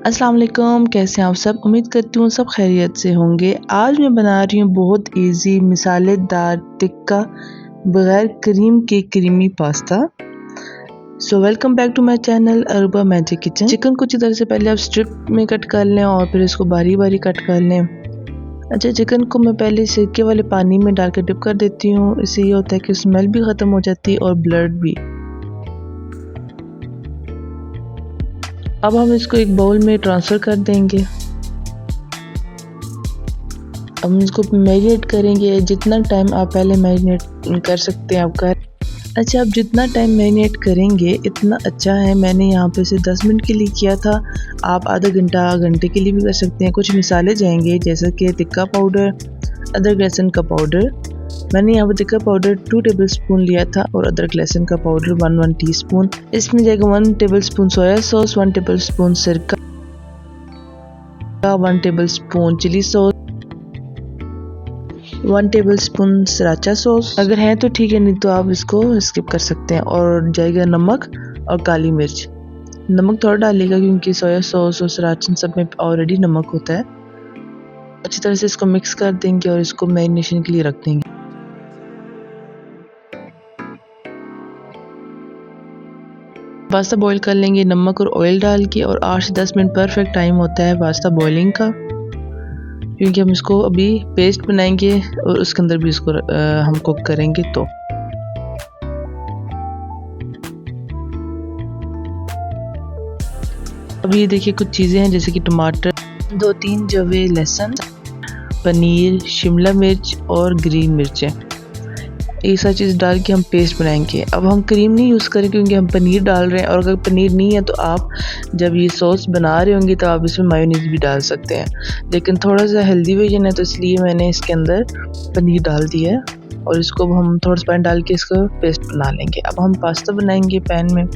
अस्सलाम वालेकुम, कैसे हैं आप सब। उम्मीद करती हूँ सब खैरियत से होंगे। आज मैं बना रही हूँ बहुत इजी मिसालेदार टिक्का बगैर क्रीम के creamy pasta. So welcome back to my channel अरबा मैजिक किचन। चिकन को अच्छी तरह से पहले आप स्ट्रिप में कट कर लें और फिर इसको बारी बारी कट कर लें। अच्छा, चिकन को मैं पहले सिरके वाले पानी में डाल कर डिप कर देती हूँ। इससे ये होता है कि स्मेल भी ख़त्म हो जाती है और ब्लड भी। अब हम इसको एक बाउल में ट्रांसफ़र कर देंगे। अब हम इसको मैरिनेट करेंगे। जितना टाइम आप पहले मैरिनेट कर सकते हैं आप कर। अच्छा, आप जितना टाइम मैरिनेट करेंगे इतना अच्छा है। मैंने यहाँ पे से 10 मिनट के लिए किया था, आप आधा घंटा घंटे के लिए भी कर सकते हैं। कुछ मिसाले जाएंगे जैसे कि टिक्का पाउडर, अदरक लहसुन का पाउडर। मैंने यहाँ पर टिक्का पाउडर 2 टेबलस्पून लिया था और अदरक लहसुन का पाउडर 1 टीस्पून। इसमें जाएगा 1 टेबलस्पून सोया सॉस, 1 टेबलस्पून सिरका, 1 tablespoon chilli sauce, 1 tablespoon सराचा sauce. अगर है तो ठीक है, नहीं तो आप इसको स्किप कर सकते हैं। और जाएगा नमक और काली मिर्च। नमक थोड़ा डालिएगा क्योंकि सोया सॉस और सराचा सब में ऑलरेडी नमक होता है। अच्छी तरह से इसको मिक्स कर देंगे और इसको मैरिनेशन के लिए रख देंगे। पास्ता बॉईल कर लेंगे नमक और ऑयल डाल के, और 8 से 10 मिनट परफेक्ट टाइम होता है पास्ता बॉइलिंग का, क्योंकि हम इसको अभी पेस्ट बनाएंगे और उसके अंदर भी इसको हम कुक करेंगे। तो अभी देखिए कुछ चीज़ें हैं जैसे कि टमाटर, 2-3 जवे लहसुन, पनीर, शिमला मिर्च और ग्रीन मिर्चें। ये सारी चीज़ डाल के हम पेस्ट बनाएंगे। अब हम क्रीम नहीं यूज़ करेंगे क्योंकि हम पनीर डाल रहे हैं, और अगर पनीर नहीं है तो आप जब ये सॉस बना रहे होंगे तो आप इसमें मायोनीज़ भी डाल सकते हैं, लेकिन थोड़ा सा हेल्दी वर्जन है तो इसलिए मैंने इसके अंदर पनीर डाल दिया है। और इसको हम थोड़ा सा पानी डाल के इसका पेस्ट बना लेंगे। अब हम पास्ता बनाएंगे पैन में।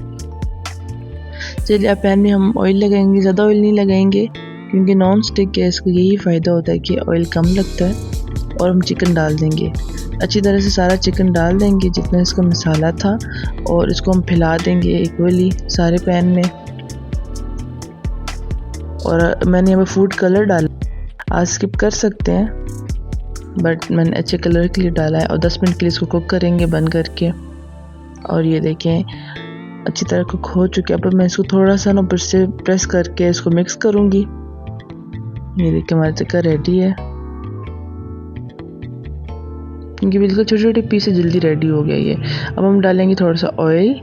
चलिए, अब पैन में हम ऑयल लगाएंगे। ज़्यादा ऑयल नहीं लगाएंगे क्योंकि नॉन स्टिक गैस का यही फ़ायदा होता है कि ऑयल कम लगता है। और हम चिकन डाल देंगे। अच्छी तरह से सारा चिकन डाल देंगे जितना इसका मसाला था, और इसको हम फैला देंगे इक्वली सारे पैन में। और मैंने यहाँ पे फूड कलर डाला, आप स्किप कर सकते हैं, बट मैंने अच्छे कलर के लिए डाला है। और 10 मिनट के लिए इसको कुक करेंगे बंद करके। और ये देखें अच्छी तरह कुक हो चुके। अब मैं इसको थोड़ा सा ना ऊपर से प्रेस करके इसको मिक्स करूँगी। ये देखिए हमारा टिक्का रेडी है, क्योंकि बिल्कुल छोटे छोटे पीस से जल्दी रेडी हो गया ये। अब हम डालेंगे थोड़ा सा ऑयल,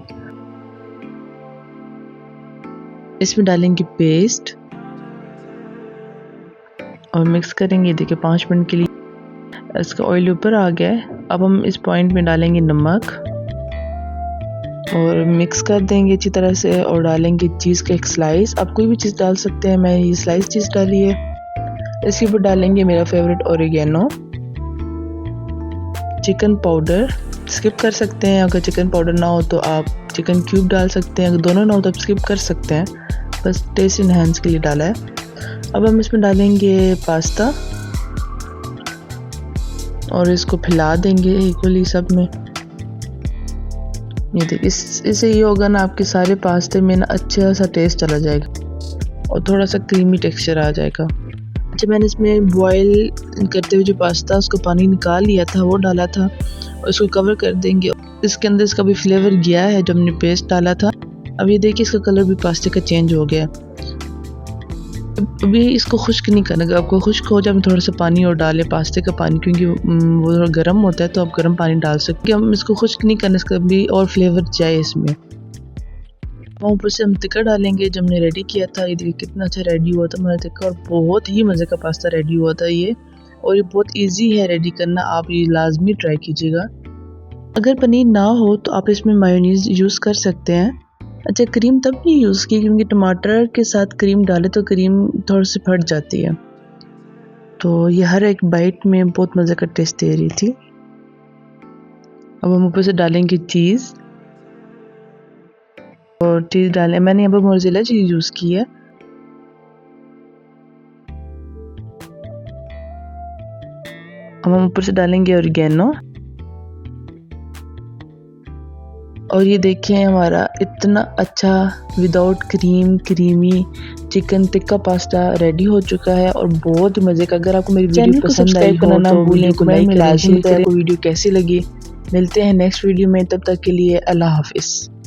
इसमें डालेंगे पेस्ट और मिक्स करेंगे। देखिए 5 मिनट के लिए इसका ऑयल ऊपर आ गया है। अब हम इस पॉइंट में डालेंगे नमक और मिक्स कर देंगे अच्छी तरह से, और डालेंगे चीज़ का एक स्लाइस। आप कोई भी चीज़ डाल सकते हैं, मैंने ये स्लाइस चीज़ डाली है। इसके ऊपर डालेंगे मेरा favourite oregano, chicken powder skip कर सकते हैं। अगर चिकन पाउडर ना हो तो आप चिकन क्यूब डाल सकते हैं, अगर दोनों ना हो तो आप स्किप कर सकते हैं, बस टेस्ट इन्हेंस के लिए डाला है। अब हम इसमें डालेंगे पास्ता और इसको फैला देंगे इक्वली सब में। ये देखिए इससे ये होगा ना, आपके सारे पास्ते में ना अच्छा सा टेस्ट चला जाएगा और थोड़ा सा क्रीमी टेक्सचर आ जाएगा। अच्छा, मैंने इसमें बॉईल करते हुए जो पास्ता उसको पानी निकाल लिया था वो डाला था, और इसको कवर कर देंगे। इसके अंदर इसका भी फ्लेवर गया है जो हमने पेस्ट डाला था। अब ये देखिए इसका कलर भी पास्ते का चेंज हो गया। अभी इसको खुश्क नहीं करना, आपको खुश्क हो जाए थोड़ा सा पानी और डालें, पास्ते का पानी, क्योंकि वो थोड़ा गर्म होता है तो आप गर्म पानी डाल सकते हैं। हम इसको खुश्क नहीं करना, इसका भी और फ्लेवर जाए इसमें। ऊपर से हम टिक्का डालेंगे जो हमने रेडी किया था। ये देखिए कितना अच्छा रेडी हुआ था हमारा टिक्का, और बहुत ही मज़े का पास्ता रेडी हुआ था ये। और ये बहुत इजी है रेडी करना, आप ये लाजमी ट्राई कीजिएगा। अगर पनीर ना हो तो आप इसमें मायोनीज़ यूज़ कर सकते हैं। अच्छा, क्रीम तब नहीं यूज़ की क्योंकि टमाटर के साथ क्रीम डाले तो क्रीम थोड़ी सी फट जाती है, तो ये हर एक बाइट में बहुत मज़े का टेस्ट दे रही थी। अब हम ऊपर से डालेंगे चीज़, और चीज़ डालें, मैंने यहाँ पर मोज़रेला चीज़ यूज़ की है। अब हम ऊपर से डालेंगे ऑरिगेनो, और ये देखें हमारा इतना अच्छा without cream creamy chicken tikka pasta ready हो चुका है और बहुत ही मज़े का। अगर आपको मेरी वीडियो पसंद आई हो तो वीडियो को लाइक करें, शेयर करें। आपको वीडियो कैसी लगी? मिलते हैं नेक्स्ट वीडियो में, तब तक के लिए अल्लाह हाफिज़।